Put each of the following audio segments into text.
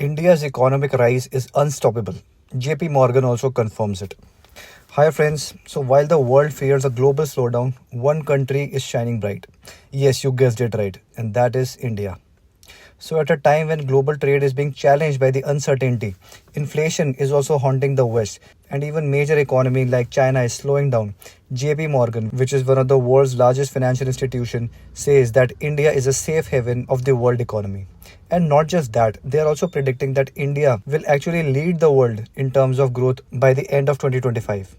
India's economic rise is unstoppable. JP Morgan also confirms it. Hi friends, so while the world fears a global slowdown, one country is shining bright. Yes, you guessed it right, and that is India. So, at a time when global trade is being challenged by the uncertainty, inflation is also haunting the West, and even major economy like China is slowing down. JP Morgan, which is one of the world's largest financial institution, says that India is a safe haven of the world economy. And not just that, they are also predicting that India will actually lead the world in terms of growth by the end of 2025.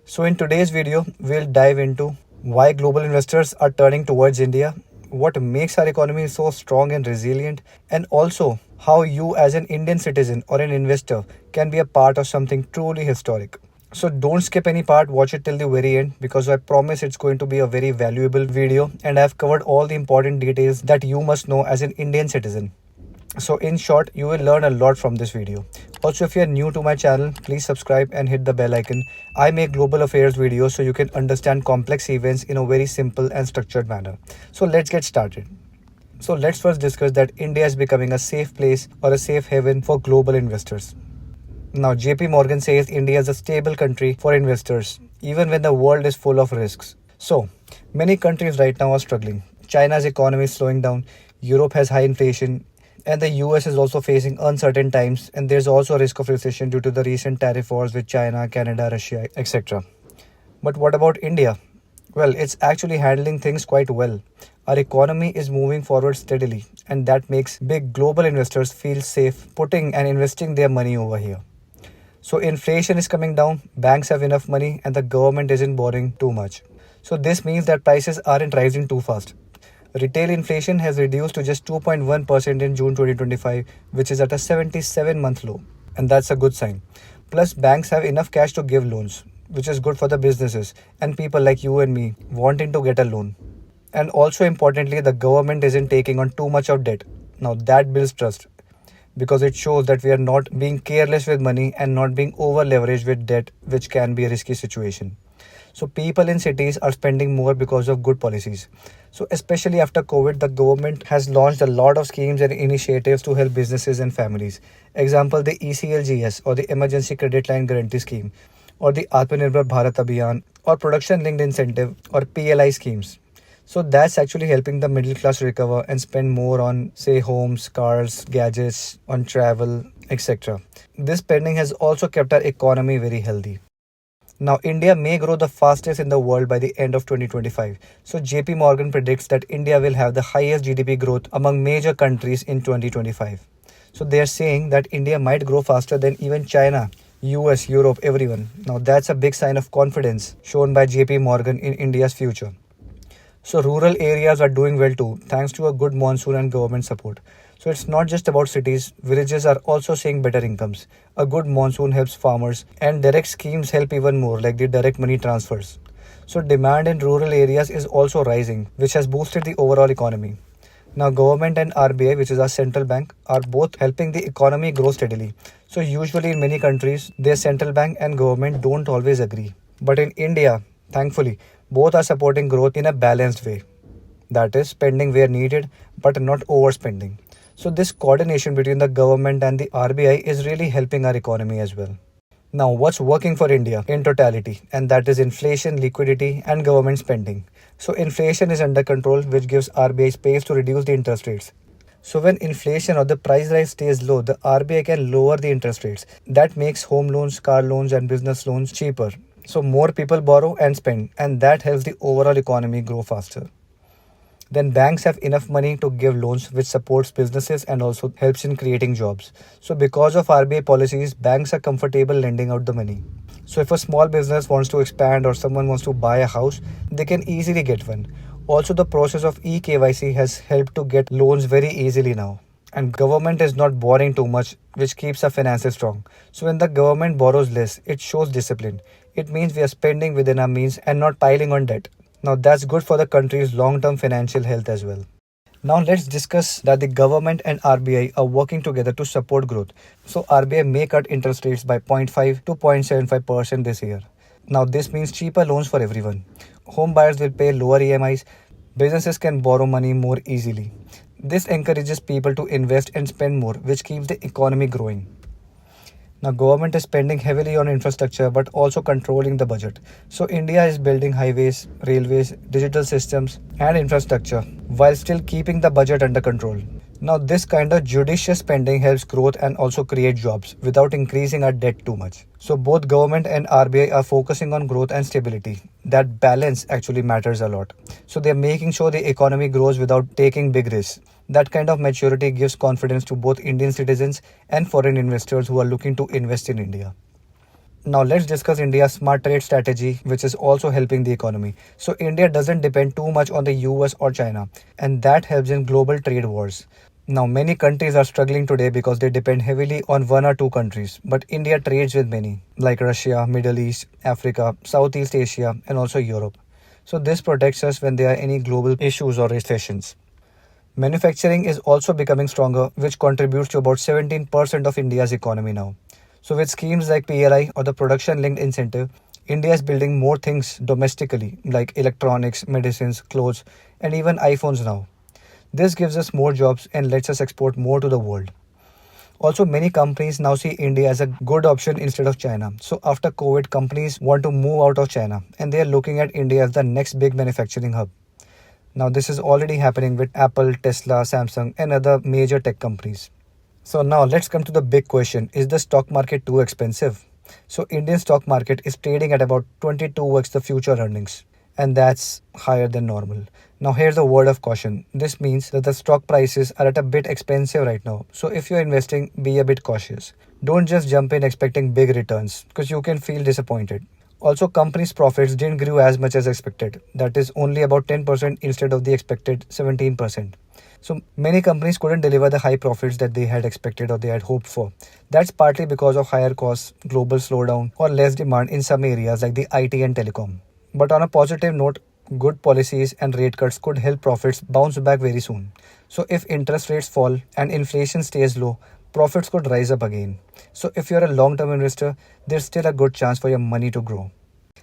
So, in today's video, we'll dive into why global investors are turning towards India, what makes our economy so strong and resilient, and also how you, as an Indian citizen or an investor, can be a part of something truly historic. So, don't skip any part, watch it till the very end because I promise it's going to be a very valuable video and I've covered all the important details that you must know as an Indian citizen. So in short, you will learn a lot from this video. Also, if you are new to my channel, please subscribe and hit the bell icon. I make global affairs videos so you can understand complex events in a very simple and structured manner. So let's get started. So let's first discuss that India is becoming a safe place or a safe haven for global investors. Now, JP Morgan says India is a stable country for investors, even when the world is full of risks. So, many countries right now are struggling. China's economy is slowing down, Europe has high inflation, and the US is also facing uncertain times, and there's also a risk of recession due to the recent tariff wars with China, Canada, Russia, etc. But what about India? Well, it's actually handling things quite well. Our economy is moving forward steadily, and that makes big global investors feel safe putting and investing their money over here. So, inflation is coming down, banks have enough money, and the government isn't borrowing too much. So, this means that prices aren't rising too fast. Retail inflation has reduced to just 2.1% in June 2025, which is at a 77-month low. And that's a good sign. Plus, banks have enough cash to give loans, which is good for the businesses and people like you and me wanting to get a loan. And also importantly, the government isn't taking on too much of debt. Now, that builds trust because it shows that we are not being careless with money and not being over leveraged with debt, which can be a risky situation. So people in cities are spending more because of good policies. So especially after COVID, the government has launched a lot of schemes and initiatives to help businesses and families. Example, the ECLGS or the Emergency Credit Line Guarantee Scheme or the Atmanirbhar Bharat Abhiyan or Production Linked Incentive or PLI schemes. So that's actually helping the middle class recover and spend more on, say, homes, cars, gadgets, on travel, etc. This spending has also kept our economy very healthy. Now, India may grow the fastest in the world by the end of 2025. So, JP Morgan predicts that India will have the highest GDP growth among major countries in 2025. So, they are saying that India might grow faster than even China, US, Europe, everyone. Now, that's a big sign of confidence shown by JP Morgan in India's future. So rural areas are doing well too, thanks to a good monsoon and government support. So it's not just about cities, villages are also seeing better incomes. A good monsoon helps farmers and direct schemes help even more, like the direct money transfers. So demand in rural areas is also rising, which has boosted the overall economy. Now government and RBI, which is our central bank, are both helping the economy grow steadily. So usually in many countries, their central bank and government don't always agree. But in India, thankfully, both are supporting growth in a balanced way. That is, spending where needed, but not overspending. So, this coordination between the government and the RBI is really helping our economy as well. Now, what's working for India in totality? And that is inflation, liquidity, and government spending. So, inflation is under control, which gives RBI space to reduce the interest rates. So, when inflation or the price rise stays low, the RBI can lower the interest rates. That makes home loans, car loans, and business loans cheaper. So more people borrow and spend, and that helps the overall economy grow faster. Then banks have enough money to give loans, which supports businesses and also helps in creating jobs. So because of RBI policies, banks are comfortable lending out the money. So if a small business wants to expand or someone wants to buy a house, they can easily get one. Also, the process of eKYC has helped to get loans very easily now. And government is not borrowing too much, which keeps our finances strong. So when the government borrows less, it shows discipline. It means we are spending within our means and not piling on debt. Now that's good for the country's long-term financial health as well. Now let's discuss that the government and RBI are working together to support growth. So RBI may cut interest rates by 0.5 to 0.75% this year. Now this means cheaper loans for everyone. Home buyers will pay lower EMIs. Businesses can borrow money more easily. This encourages people to invest and spend more, which keeps the economy growing. Now, government is spending heavily on infrastructure but also controlling the budget. So, India is building highways, railways, digital systems, and infrastructure while still keeping the budget under control. Now, this kind of judicious spending helps growth and also create jobs without increasing our debt too much. So, both government and RBI are focusing on growth and stability. That balance actually matters a lot. So, they're making sure the economy grows without taking big risks. That kind of maturity gives confidence to both Indian citizens and foreign investors who are looking to invest in India. Now let's discuss India's smart trade strategy, which is also helping the economy. So India doesn't depend too much on the US or China, and that helps in global trade wars. Now many countries are struggling today because they depend heavily on one or two countries, but India trades with many, like Russia, Middle East, Africa, Southeast Asia, and also Europe. So this protects us when there are any global issues or recessions. Manufacturing is also becoming stronger, which contributes to about 17% of India's economy now. So, with schemes like PLI or the production linked incentive, India is building more things domestically, like electronics, medicines, clothes, and even iPhones now. This gives us more jobs and lets us export more to the world. Also, many companies now see India as a good option instead of China. So, after COVID, companies want to move out of China and they are looking at India as the next big manufacturing hub. Now, this is already happening with Apple, Tesla, Samsung, and other major tech companies. So, now let's come to the big question. Is the stock market too expensive? So, Indian stock market is trading at about 22x the future earnings, and that's higher than normal. Now, here's a word of caution. This means that the stock prices are at a bit expensive right now. So, if you're investing, be a bit cautious. Don't just jump in expecting big returns because you can feel disappointed. Also, companies' profits didn't grow as much as expected. That is only about 10% instead of the expected 17%. So many companies couldn't deliver the high profits that they had expected or they had hoped for. That's partly because of higher costs, global slowdown, or less demand in some areas like the IT and telecom. But on a positive note, good policies and rate cuts could help profits bounce back very soon. So if interest rates fall and inflation stays low, profits could rise up again. So if you're a long-term investor, there's still a good chance for your money to grow.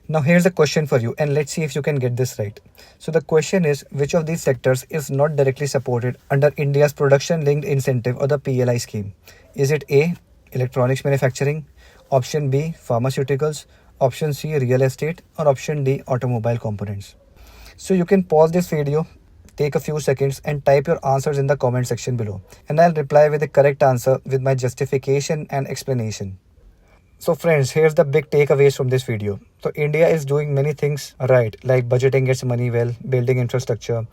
Now here's a question for you, and let's see if you can get this right. So the question is, which of these sectors is not directly supported under India's production linked incentive or the PLI scheme? Is it A, electronics manufacturing, option B, pharmaceuticals, option C, real estate, or option D, automobile components? So you can pause this video, take a few seconds and type your answers in the comment section below, and I'll reply with the correct answer with my justification and explanation. So friends, here's the big takeaways from this video. So India is doing many things right, like budgeting its money well, building infrastructure,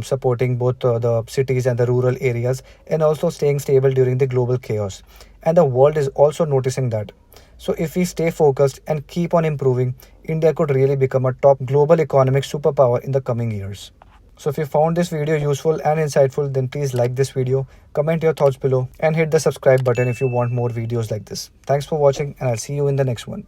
supporting both the cities and the rural areas, and also staying stable during the global chaos. And the world is also noticing that. So if we stay focused and keep on improving, India could really become a top global economic superpower in the coming years. So if you found this video useful and insightful, then please like this video, comment your thoughts below, and hit the subscribe button if you want more videos like this. Thanks for watching, and I'll see you in the next one.